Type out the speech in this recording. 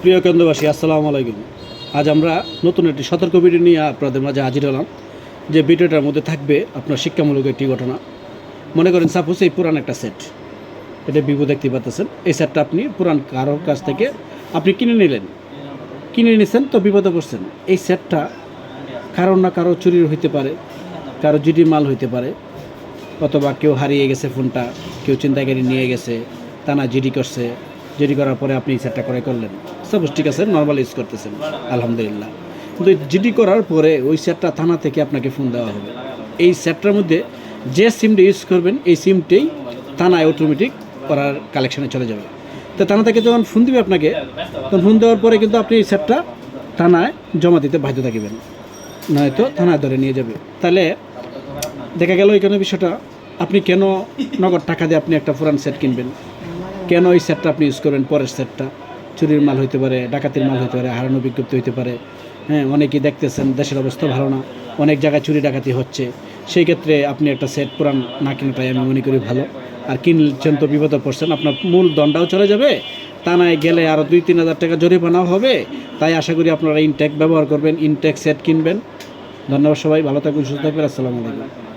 প্রিয় কেন্দ্রবাসী, আসসালামু আলাইকুম। আজ আমরা নতুন একটি সতর্ক ভিডিও নিয়ে আপনাদের মাঝে হাজির হলাম। যে ভিডিওটার মধ্যে থাকবে আপনার শিক্ষামূলক একটি ঘটনা। মনে করেন সাপোজ এই পুরান একটা সেট, এটা ভিভো দেখতে পাচ্ছেন। এই সেটটা আপনি পুরান কারোর কাছ থেকে আপনি কিনে নিয়েছেন, তো বিপদে পড়ছেন। এই সেটটা কারো না কারো চুরির হইতে পারে, কারো জিডি মাল হইতে পারে, অথবা কেউ হারিয়ে গেছে ফোনটা, কেউ ছিনতাইকারী নিয়ে গেছে, তা না জিডি করছে। জিডি করার পরে আপনি এই সেটটা ক্রয় করলেন, সাপোজ ঠিক আছে, নর্মাল ইউজ করতেছেন, আলহামদুলিল্লাহ। কিন্তু জিডি করার পরে ওই সেটটা থানা থেকে আপনাকে ফোন দেওয়া হবে। এই সেটটার মধ্যে যে সিমটা ইউজ করবেন, এই সিমটাই থানায় অটোমেটিক করার কালেকশানে চলে যাবে। তো থানা থেকে যখন ফোন দিবে আপনাকে, তখন ফোন দেওয়ার পরে কিন্তু আপনি এই সেটটা থানায় জমা দিতে বাধ্য থাকবেন, নয়তো থানায় ধরে নিয়ে যাবে। তাহলে দেখা গেল এখানে বিষয়টা, আপনি কেন নগদ টাকা দিয়ে আপনি একটা পুরান সেট কিনবেন? কেন এই সেটটা আপনি ইউজ করবেন? পরের সেটটা চুরির মাল হইতে পারে, ডাকাতির মাল হইতে পারে, হারানো বিজ্ঞপ্তি হইতে পারে। হ্যাঁ, অনেকেই দেখতেছেন দেশের অবস্থা ভালো না, অনেক জায়গায় চুরি ডাকাতি হচ্ছে। সেই ক্ষেত্রে আপনি একটা সেট পুরান না কিনাটাই আমি মনে করি ভালো। আর কিনছেন তো বিপদে পড়ছেন, আপনার মূল দণ্ডাও চলে যাবে, তা নয় গেলে আরও 2-3 হাজার টাকা জরিমানাও হবে। তাই আশা করি আপনারা ইনটেক ব্যবহার করবেন, ইনটেক সেট কিনবেন। ধন্যবাদ সবাই, ভালো থাকবেন, সুস্থ থাকবেন। আসসালামু আলাইকুম।